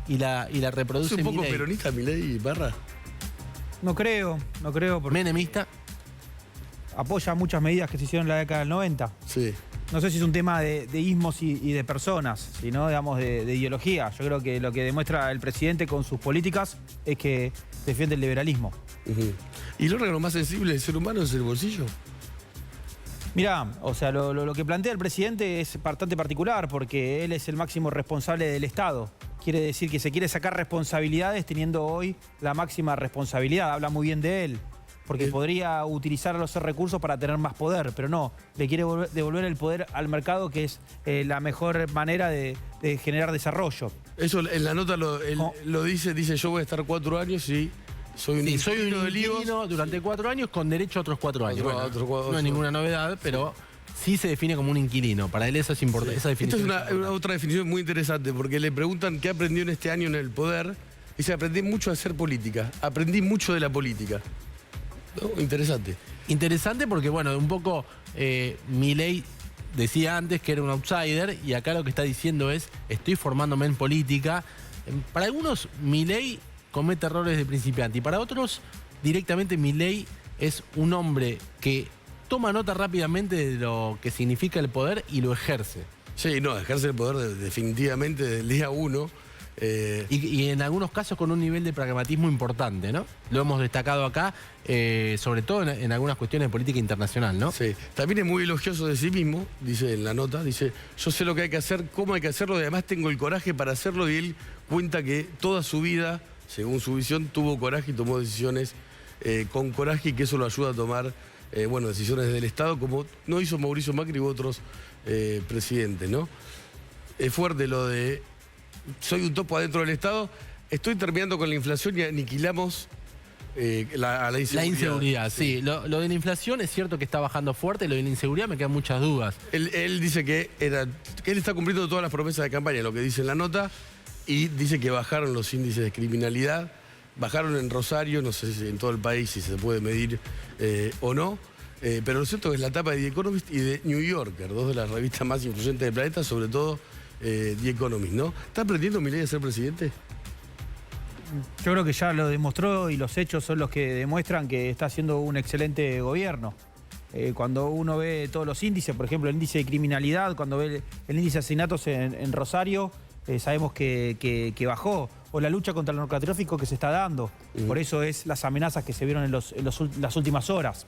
y la reproduce ¿Es un poco Milei. peronista Milei, Barra? No creo, porque Menemista. apoya muchas medidas que se hicieron en la década del 90. Sí. No sé si es un tema de ismos y de personas, sino, digamos, de ideología. Yo creo que lo que demuestra el presidente con sus políticas es que defiende el liberalismo. ¿Y el órgano más sensible del ser humano es el bolsillo? Mirá, o sea, lo que plantea el presidente es bastante particular porque él es el máximo responsable del Estado. Quiere decir que se quiere sacar responsabilidades teniendo hoy la máxima responsabilidad. Habla muy bien de él, porque podría utilizar los recursos para tener más poder, pero no, le quiere devolver el poder al mercado, que es la mejor manera de generar desarrollo. Eso en la nota lo dice, yo voy a estar 4 años y soy un inquilino del IVOS. Durante 4 años con derecho a otros 4 años. No es ninguna novedad, pero sí se define como un inquilino. Para él eso es importante. Esa definición. Esta es una otra definición muy interesante, porque le preguntan qué aprendió en este año en el poder. Dice, aprendí mucho a hacer política. Aprendí mucho de la política. ¿No? Interesante. Interesante porque, bueno, un poco Milei decía antes que era un outsider y acá lo que está diciendo es, estoy formándome en política. Para algunos, Milei comete errores de principiante y para otros, directamente Milei es un hombre que toma nota rápidamente de lo que significa el poder y lo ejerce. Sí, no, ejerce el poder definitivamente del día 1. Y en algunos casos con un nivel de pragmatismo importante, ¿no? Lo hemos destacado acá, sobre todo en algunas cuestiones de política internacional, ¿no? Sí, también es muy elogioso de sí mismo, dice en la nota, dice, yo sé lo que hay que hacer, cómo hay que hacerlo, y además tengo el coraje para hacerlo, y él cuenta que toda su vida, según su visión, tuvo coraje y tomó decisiones con coraje, y que eso lo ayuda a tomar, decisiones del Estado, como no hizo Mauricio Macri u otros presidentes, ¿no? Es fuerte lo de... Soy un topo adentro del Estado, estoy terminando con la inflación y aniquilamos la inseguridad. La inseguridad, sí. Lo de la inflación es cierto que está bajando fuerte, lo de la inseguridad me quedan muchas dudas. Él dice que él está cumpliendo todas las promesas de campaña, lo que dice en la nota, y dice que bajaron los índices de criminalidad, bajaron en Rosario, no sé si en todo el país si se puede medir o no, pero lo cierto es que la tapa de The Economist y de New Yorker, dos de las revistas más influyentes del planeta, sobre todo The Economist, ¿no? ¿Está aprendiendo Milei a ser presidente? Yo creo que ya lo demostró y los hechos son los que demuestran que está haciendo un excelente gobierno. Cuando uno ve todos los índices, por ejemplo, el índice de criminalidad, cuando ve el índice de asesinatos en Rosario, sabemos que bajó. O la lucha contra el narcotráfico que se está dando. Por eso es las amenazas que se vieron en las últimas horas.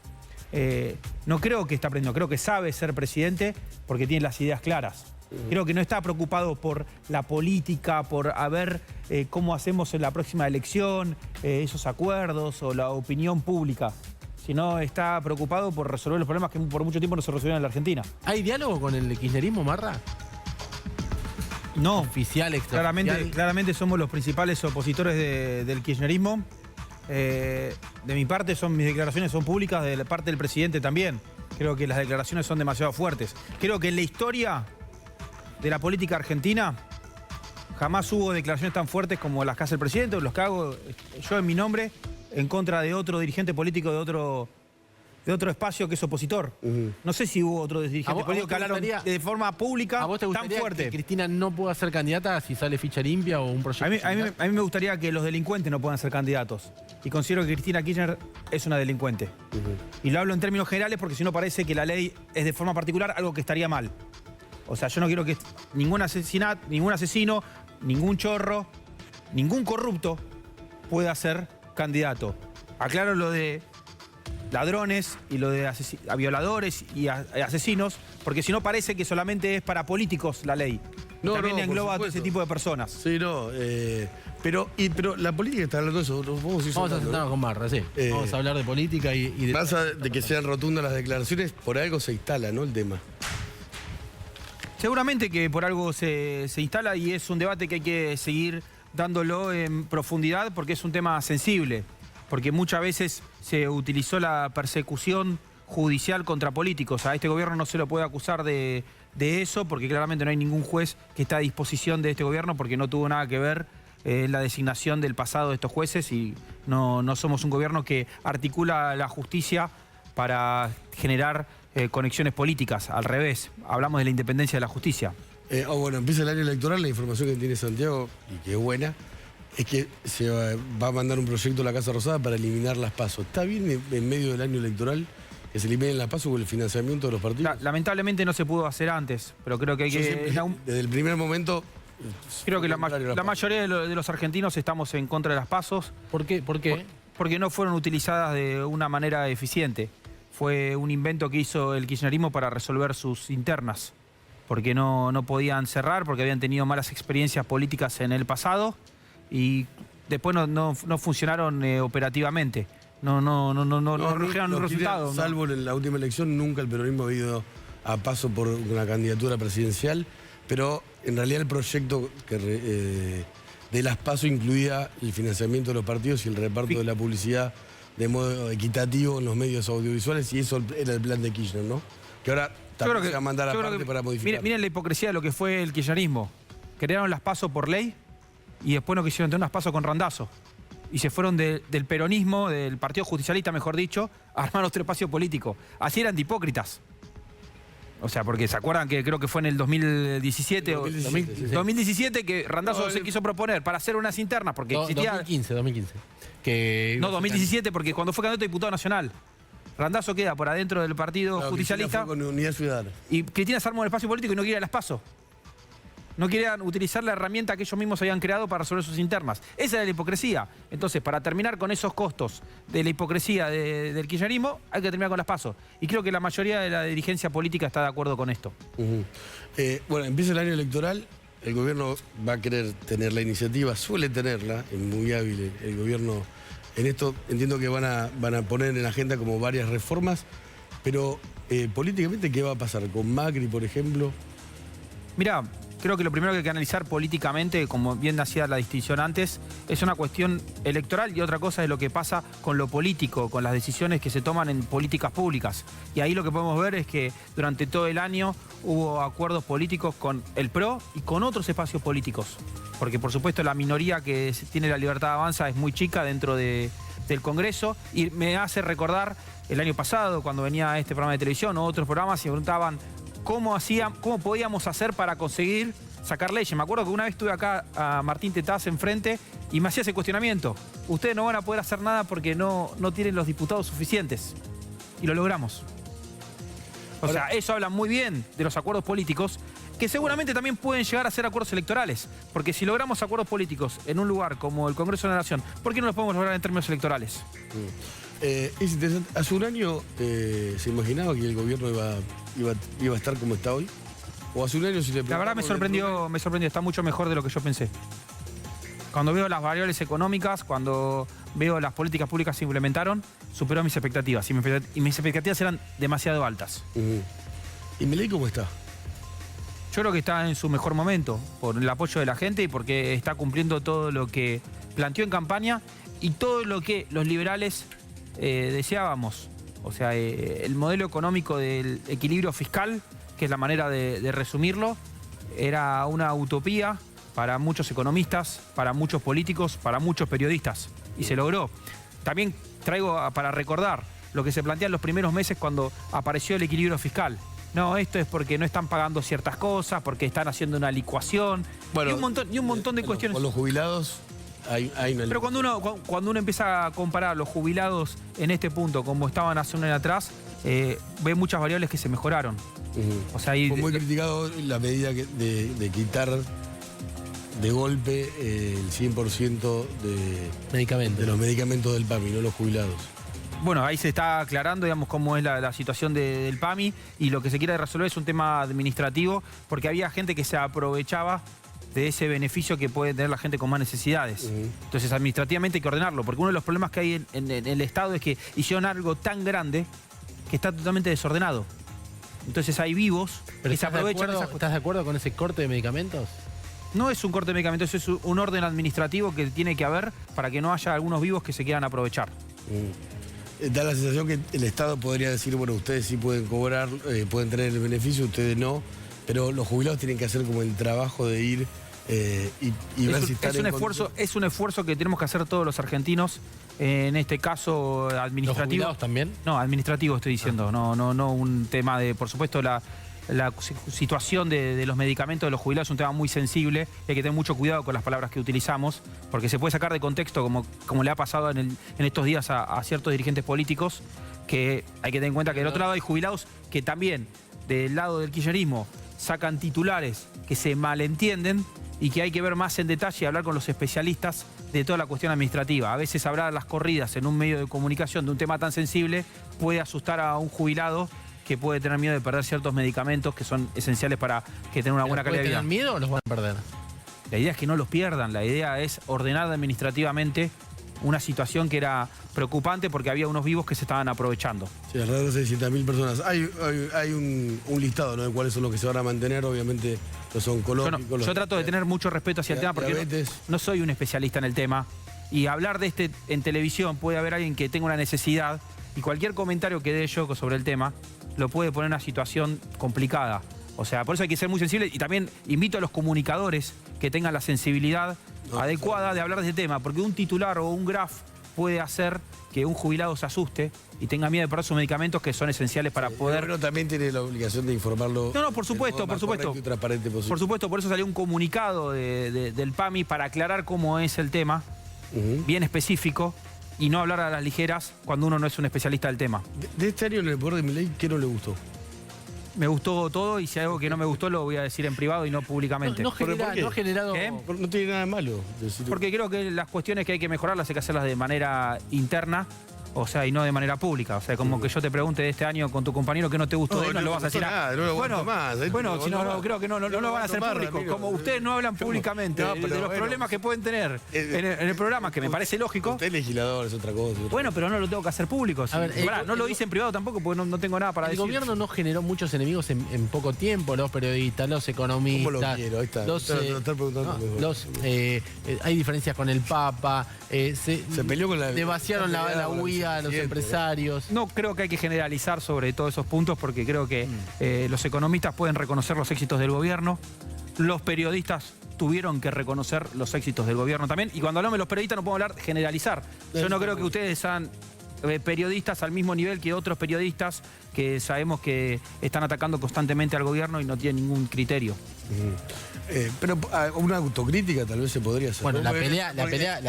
No creo que está aprendiendo, creo que sabe ser presidente porque tiene las ideas claras. Creo que no está preocupado por la política, por ver cómo hacemos en la próxima elección, esos acuerdos o la opinión pública, sino está preocupado por resolver los problemas que por mucho tiempo no se resolvieron en la Argentina. ¿Hay diálogo con el kirchnerismo, Marra? No, Oficial, extraoficial. Claramente somos los principales opositores del kirchnerismo. De mi parte, mis declaraciones son públicas, de la parte del presidente también. Creo que las declaraciones son demasiado fuertes. Creo que en la historia de la política argentina jamás hubo declaraciones tan fuertes como las que hace el presidente, o los que hago yo en mi nombre, en contra de otro dirigente político de otro espacio que es opositor. No sé si hubo otro dirigente político que hablaron de forma pública ¿A vos te tan gustaría fuerte. que Cristina no pueda ser candidata si sale ficha limpia o un proyecto? A mí me gustaría que los delincuentes no puedan ser candidatos. Y considero que Cristina Kirchner es una delincuente. Y lo hablo en términos generales porque si no parece que la ley es de forma particular algo que estaría mal. O sea, yo no quiero que ningún asesino, ningún chorro, ningún corrupto pueda ser candidato. Aclaro lo de ladrones y lo de violadores y asesinos, porque si no parece que solamente es para políticos la ley. También engloba a todo ese tipo de personas. Sí, no, pero la política está hablando de eso. Vamos a sentarnos con Marra, sí. Vamos a hablar de política y de... Más de que sean rotundas las declaraciones, por algo se instala, ¿no? El tema. Seguramente que por algo se instala y es un debate que hay que seguir dándolo en profundidad porque es un tema sensible. Porque muchas veces se utilizó la persecución judicial contra políticos. A este gobierno no se lo puede acusar de eso porque claramente no hay ningún juez que está a disposición de este gobierno porque no tuvo nada que ver la designación del pasado de estos jueces y no somos un gobierno que articula la justicia para generar conexiones políticas. Al revés, hablamos de la independencia de la justicia. Bueno, empieza el año electoral, la información que tiene Santiago, y que es buena, es que se va a mandar un proyecto a la Casa Rosada para eliminar las PASO. ¿Está bien en medio del año electoral que se eliminen las PASO con el financiamiento de los partidos? Lamentablemente no se pudo hacer antes, pero creo que hay Yo que... siempre, desde el primer momento... Creo que la mayoría de los argentinos estamos en contra de las PASOs. ¿Por qué? ¿Por qué? Porque no fueron utilizadas de una manera eficiente. Fue un invento que hizo el kirchnerismo para resolver sus internas. Porque no podían cerrar, porque habían tenido malas experiencias políticas en el pasado y después no funcionaron operativamente. No arrojaron un resultado. Salvo en la última elección, nunca el peronismo ha ido a paso por una candidatura presidencial, pero en realidad el proyecto de las PASO incluía el financiamiento de los partidos y el reparto de la publicidad de modo equitativo en los medios audiovisuales, y eso era el plan de Kirchner, ¿no? Que ahora también se va a mandar aparte para modificar. Miren la hipocresía de lo que fue el kirchnerismo. Crearon las PASO por ley y después no quisieron tener unas PASO con Randazzo. Y se fueron del peronismo, del Partido Justicialista, mejor dicho, a armar otro espacio político. Así eran de hipócritas. O sea, porque se acuerdan que creo que fue en el 2017 o 2017 que Randazzo se quiso proponer para hacer unas internas, porque existía... 2015. No, 2017, porque cuando fue candidato a diputado nacional. Randazzo queda por adentro del Partido Justicialista. Con Unidad Ciudadana. Y Cristina se armó el espacio político y no quería las PASO. No querían utilizar la herramienta que ellos mismos habían creado para resolver sus internas. Esa era la hipocresía. Entonces, para terminar con esos costos de la hipocresía del kirchnerismo, hay que terminar con las PASO. Y creo que la mayoría de la dirigencia política está de acuerdo con esto. Bueno, empieza el año electoral, el gobierno va a querer tener la iniciativa, suele tenerla, es muy hábil el gobierno en esto. Entiendo que van a poner en la agenda como varias reformas, pero políticamente, ¿qué va a pasar? ¿Con Macri, por ejemplo? Mirá, creo que lo primero que hay que analizar políticamente, como bien hacía la distinción antes, es una cuestión electoral y otra cosa es lo que pasa con lo político, con las decisiones que se toman en políticas públicas. Y ahí lo que podemos ver es que durante todo el año hubo acuerdos políticos con el PRO y con otros espacios políticos. Porque por supuesto la minoría que tiene la Libertad de Avanza es muy chica dentro del Congreso, y me hace recordar el año pasado cuando venía a este programa de televisión o otros programas y me preguntaban cómo podíamos hacer para conseguir sacar leyes. Me acuerdo que una vez estuve acá a Martín Tetaz enfrente y me hacía ese cuestionamiento. Ustedes no van a poder hacer nada porque no tienen los diputados suficientes. Y lo logramos. O sea, eso habla muy bien de los acuerdos políticos, que seguramente también pueden llegar a ser acuerdos electorales. Porque si logramos acuerdos políticos en un lugar como el Congreso de la Nación, ¿por qué no los podemos lograr en términos electorales? Es interesante. Hace un año se imaginaba que el gobierno iba a estar como está hoy. O hace un año, si le La verdad me sorprendió, está mucho mejor de lo que yo pensé. Cuando veo las variables económicas, cuando veo las políticas públicas que se implementaron, superó mis expectativas. Y mis expectativas eran demasiado altas. ¿Y Milei cómo está? Yo creo que está en su mejor momento, por el apoyo de la gente y porque está cumpliendo todo lo que planteó en campaña y todo lo que los liberales deseábamos. O sea, el modelo económico del equilibrio fiscal, que es la manera de resumirlo, era una utopía para muchos economistas, para muchos políticos, para muchos periodistas. Y se logró. También traigo para recordar lo que se plantea en los primeros meses cuando apareció el equilibrio fiscal. No, esto es porque no están pagando ciertas cosas, porque están haciendo una licuación, bueno, y un montón de cuestiones. Con los jubilados hay una... Pero cuando uno empieza a comparar los jubilados en este punto como estaban hace un año atrás, ve muchas variables que se mejoraron. O sea, fue muy criticado la medida de quitar de golpe el 100% de los medicamentos del PAMI, no los jubilados. Bueno, ahí se está aclarando, digamos, cómo es la situación del PAMI, y lo que se quiere resolver es un tema administrativo, porque había gente que se aprovechaba de ese beneficio que puede tener la gente con más necesidades. Entonces, administrativamente hay que ordenarlo, porque uno de los problemas que hay en el Estado es que hicieron algo tan grande que está totalmente desordenado. Entonces hay vivos que se aprovechan. ¿Estás de acuerdo con ese corte de medicamentos? No es un corte de medicamentos, es un orden administrativo que tiene que haber para que no haya algunos vivos que se quieran aprovechar. Da la sensación que el Estado podría decir, bueno, ustedes sí pueden cobrar, pueden tener el beneficio, ustedes no, pero los jubilados tienen que hacer como el trabajo de ir y ver si están es un esfuerzo que tenemos que hacer todos los argentinos, en este caso administrativo. ¿Los jubilados también? No, administrativo estoy diciendo, no un tema de, por supuesto, la situación de los medicamentos de los jubilados es un tema muy sensible y hay que tener mucho cuidado con las palabras que utilizamos porque se puede sacar de contexto como le ha pasado en estos días a ciertos dirigentes políticos, que hay que tener en cuenta que del otro lado hay jubilados que también del lado del kirchnerismo sacan titulares que se malentienden y que hay que ver más en detalle y hablar con los especialistas de toda la cuestión administrativa. A veces hablar las corridas en un medio de comunicación de un tema tan sensible puede asustar a un jubilado que puede tener miedo de perder ciertos medicamentos que son esenciales para que tenga una buena calidad de vida. ¿Tienen miedo o los van a perder? La idea es que no los pierdan, la idea es ordenar administrativamente una situación que era preocupante porque había unos vivos que se estaban aprovechando. Sí, alrededor de 600.000 personas. Hay un listado, ¿no?, de cuáles son los que se van a mantener, obviamente los oncológicos. Yo trato de tener mucho respeto hacia el tema porque no soy un especialista en el tema y hablar de en televisión puede haber alguien que tenga una necesidad y cualquier comentario que dé yo sobre el tema lo puede poner en una situación complicada. O sea, por eso hay que ser muy sensible y también invito a los comunicadores que tengan la sensibilidad adecuada de hablar de ese tema, porque un titular o un graph puede hacer que un jubilado se asuste y tenga miedo de perder sus medicamentos que son esenciales para poder... Pero también tiene la obligación de informarlo. No, por supuesto, por supuesto. Y transparente posible. Por supuesto, por eso salió un comunicado del PAMI para aclarar cómo es el tema, bien específico, y no hablar a las ligeras cuando uno no es un especialista del tema. De este año en el poder de Milei, ¿qué no le gustó? Me gustó todo y si hay algo que no me gustó lo voy a decir en privado y no públicamente. No ha generado... ¿Qué? No tiene nada de malo decirlo. Porque creo que las cuestiones que hay que mejorarlas hay que hacerlas de manera interna, o sea, y no de manera pública. O sea, como que yo te pregunte de este año con tu compañero que no te gustó de él, no lo vas a decir. Nada, no lo aguanto más. Bueno, si no, creo que no lo van a hacer público. Como ustedes no hablan públicamente de los problemas que pueden tener en el programa, que me parece lógico. Usted es legislador, es otra cosa. Bueno, pero no lo tengo que hacer público. A ver, no lo hice en privado tampoco porque no tengo nada para decir. El gobierno no generó muchos enemigos en poco tiempo, los periodistas, los economistas. ¿Cómo lo quiero? Ahí está. Hay diferencias con el Papa. Se peleó con la... Le vaciaron la huida a los empresarios. No creo que hay que generalizar sobre todos esos puntos porque creo que los economistas pueden reconocer los éxitos del gobierno, los periodistas tuvieron que reconocer los éxitos del gobierno también, y cuando hablamos de los periodistas no podemos hablar de generalizar. Yo no creo que ustedes sean periodistas al mismo nivel que otros periodistas que sabemos que están atacando constantemente al gobierno y no tienen ningún criterio. Pero una autocrítica tal vez se podría hacer. Bueno, la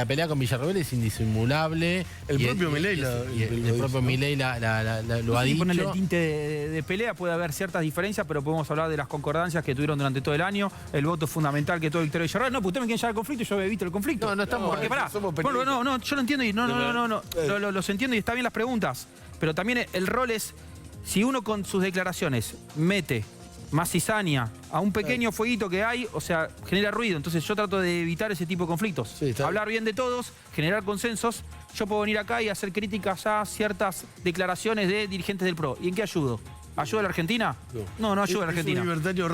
pelea con Villarroel es indisimulable. El propio Milei el propio Milei lo ha dicho. Ponerle el tinte de pelea, puede haber ciertas diferencias, pero podemos hablar de las concordancias que tuvieron durante todo el año, el voto fundamental que tuvo Victoria Villarroel. No, pues usted me quiere llevar al conflicto y yo evito el conflicto. No estamos... Porque pará, bueno, yo lo entiendo y los entiendo y está bien las preguntas, pero también el rol es, si uno con sus declaraciones mete más cizaña a un pequeño fueguito que hay, o sea, genera ruido. Entonces yo trato de evitar ese tipo de conflictos. Sí, hablar bien de todos, generar consensos. Yo puedo venir acá y hacer críticas a ciertas declaraciones de dirigentes del PRO. ¿Y en qué ayudo? ¿Ayuda a la Argentina? No ayuda a la Argentina. Es un libertario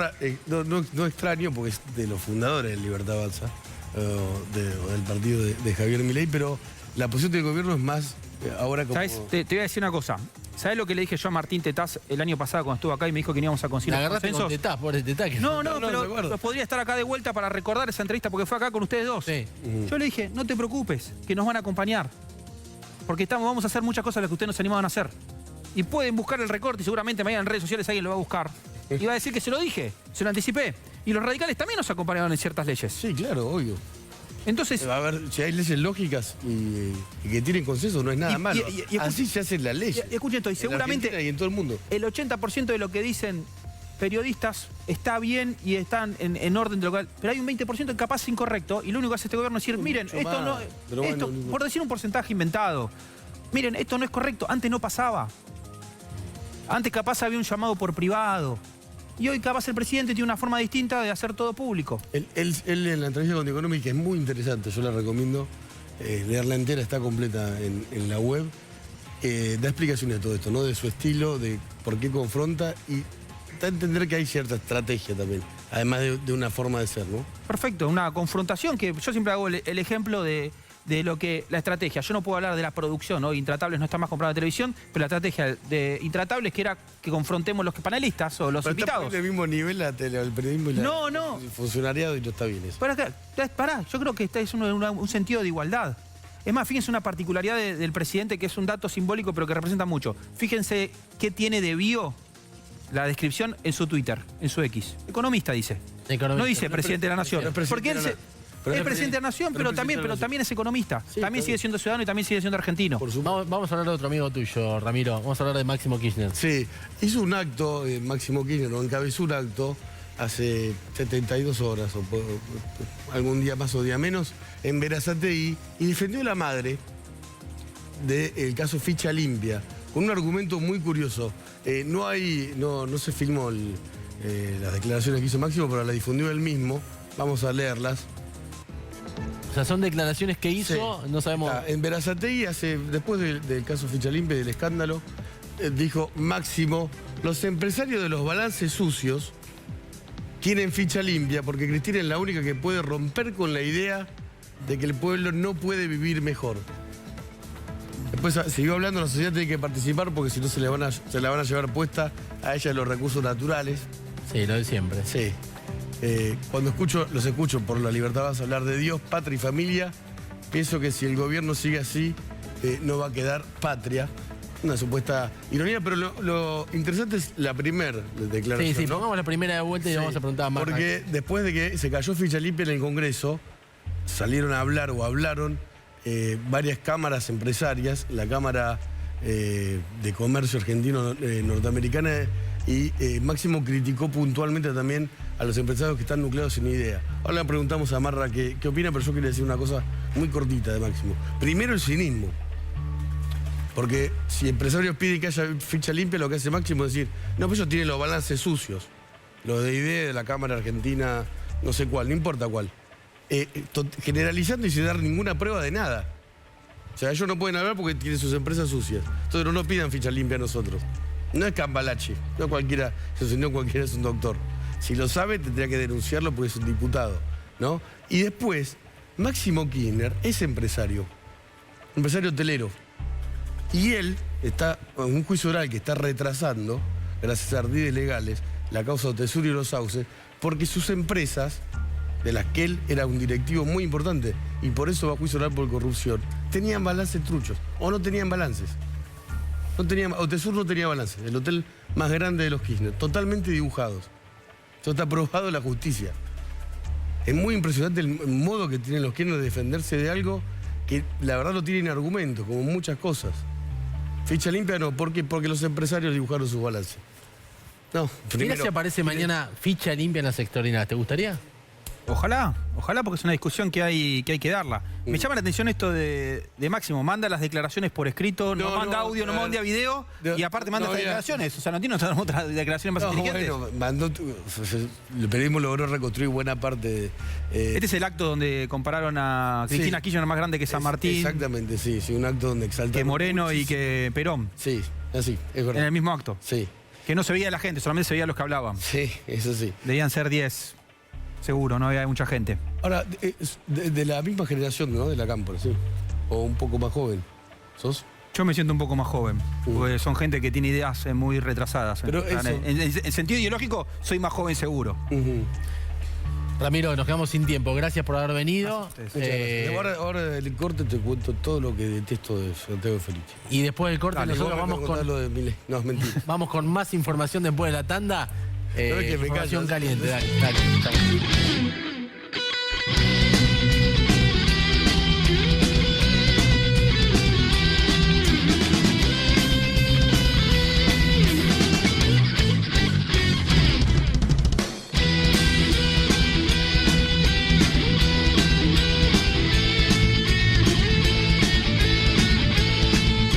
no extraño, porque es de los fundadores de Libertad Avanza, del partido de Javier Milei, pero la posición del gobierno es más ahora como... ¿Sabes? Te voy a decir una cosa. ¿Sabés lo que le dije yo a Martín Tetaz el año pasado cuando estuvo acá y me dijo que no íbamos a conseguir los consensos? Con Tetaz, pobre Tetaz. No, pero podría estar acá de vuelta para recordar esa entrevista porque fue acá con ustedes dos. Sí. Yo le dije, no te preocupes, que nos van a acompañar. Porque vamos a hacer muchas cosas las que ustedes nos animaban a hacer. Y pueden buscar el recorte y seguramente mañana en redes sociales alguien lo va a buscar. Y va a decir que se lo dije, se lo anticipé. Y los radicales también nos acompañaron en ciertas leyes. Sí, claro, obvio. Entonces, a ver, si hay leyes lógicas y que tienen consenso, no es nada malo. Así se hacen las leyes. Escuchen esto, y seguramente y en todo el mundo. El 80% de lo que dicen periodistas está bien y están en orden de lo que... Pero hay un 20% que capaz es incorrecto y lo único que hace este gobierno es decir, miren, esto no... por decir un porcentaje inventado, miren, esto no es correcto, antes no pasaba. Antes capaz había un llamado por privado. Y hoy capaz el presidente tiene una forma distinta de hacer todo público. Él en la entrevista con The Economist, que es muy interesante, yo la recomiendo, leerla entera, está completa en la web, da explicaciones de todo esto, ¿no? De su estilo, de por qué confronta y da a entender que hay cierta estrategia también, además de una forma de ser, ¿no? Perfecto, una confrontación que yo siempre hago el ejemplo de lo que la estrategia. Yo no puedo hablar de la producción, ¿no? Intratables no está más comprado en televisión, pero la estrategia de Intratables que era que confrontemos los panelistas o los invitados. Está en el mismo nivel el periodismo y el funcionariado y no está bien eso. Pará, yo creo que este es un sentido de igualdad. Es más, fíjense una particularidad del presidente que es un dato simbólico pero que representa mucho. Fíjense qué tiene de bio la descripción en su Twitter, en su X. Economista dice. Economista. No dice presidente de la Nación. no es presidente Porque él de la- es presidente de la Nación, pero también es economista. Sí, también sigue siendo ciudadano y también sigue siendo argentino. Por supuesto. Vamos a hablar de otro amigo tuyo, Ramiro. Vamos a hablar de Máximo Kirchner. Sí, hizo un acto, Máximo Kirchner, o encabezó un acto hace 72 horas, o algún día más o día menos, en Berazategui, y defendió a la madre del caso Ficha Limpia, con un argumento muy curioso. No se filmó las declaraciones que hizo Máximo, pero las difundió él mismo. Vamos a leerlas. O sea, son declaraciones que hizo, Sí. no sabemos. En Berazategui, después del caso Ficha Limpia y del escándalo, dijo Máximo: los empresarios de los balances sucios quieren ficha limpia porque Cristina es la única que puede romper con la idea de que el pueblo no puede vivir mejor. Después siguió hablando, la sociedad tiene que participar porque si no se la van a llevar puesta a ella los recursos naturales. Sí, lo de siempre. Sí. Cuando los escucho por La Libertad vas a hablar de Dios, patria y familia, pienso que si el gobierno sigue así, no va a quedar patria. Una supuesta ironía, pero lo interesante es la primera declaración. Sí, ¿no? pongamos la primera de vuelta y Sí, vamos a preguntar a Marra. porque después de que se cayó Ficha Limpia en el Congreso, salieron a hablar o hablaron varias cámaras empresarias, la Cámara de Comercio Argentino Norteamericana, y Máximo criticó puntualmente también a los empresarios que están nucleados sin idea. Ahora le preguntamos a Marra qué opina, pero yo quería decir una cosa muy cortita de Máximo. Primero, el cinismo. Porque si empresarios piden que haya ficha limpia, lo que hace Máximo es decir: no, pues ellos tienen los balances sucios. Los de IDE, de la Cámara Argentina, no sé cuál, no importa cuál. Generalizando y sin dar ninguna prueba de nada. O sea, ellos no pueden hablar porque tienen sus empresas sucias. Entonces no nos pidan ficha limpia a nosotros. No es Cambalache, no cualquiera es un doctor. Si lo sabe, tendría que denunciarlo porque es un diputado, ¿no? Y después, Máximo Kirchner es empresario hotelero. Y él está en un juicio oral que está retrasando, gracias a ardides legales, la causa de Otesur y los Sauces, porque sus empresas, de las que él era un directivo muy importante, y por eso va a juicio oral por corrupción, tenían balances truchos, o no tenían balances. Otesur no tenía balances, el hotel más grande de los Kirchner, totalmente dibujados. Esto está aprobado en la justicia. Es muy impresionante el modo que tienen los Kirchner de defenderse de algo que la verdad no tienen argumentos, como muchas cosas. Ficha limpia no, porque los empresarios dibujaron sus balances. No, Mira si aparece mañana ficha limpia en las extraordinarias. ¿Te gustaría? Ojalá, porque es una discusión que hay que darla. Me llama la atención esto de Máximo. Manda las declaraciones por escrito, no manda audio, no manda video, y aparte manda estas declaraciones. O sea, no tiene otras declaraciones más inteligentes. Bueno, el periodismo logró reconstruir buena parte de... Este es el acto donde compararon a Cristina Kirchner más grande que San Martín, Exactamente, sí, un acto donde exaltaron... que Moreno y que Perón, Sí, así, es verdad. en el mismo acto. Sí, Que no se veía la gente, solamente se veía los que hablaban. sí, eso sí. Debían ser 10, seguro, no había mucha gente. Ahora, de la misma generación, ¿no? De la Cámpora, sí. O un poco más joven. ¿Sos? Yo me siento un poco más joven, porque son gente que tiene ideas muy retrasadas. Pero En sentido ideológico, soy más joven seguro. Ramiro, nos quedamos sin tiempo. Gracias por haber venido. Ahora el corte te cuento todo lo que detesto de Santiago Felice. Y después del corte Dale, nosotros vos me vamos contás con, lo de Milei. No, es mentira. vamos con más información después de la tanda. No es que me Información callo, caliente. Dale.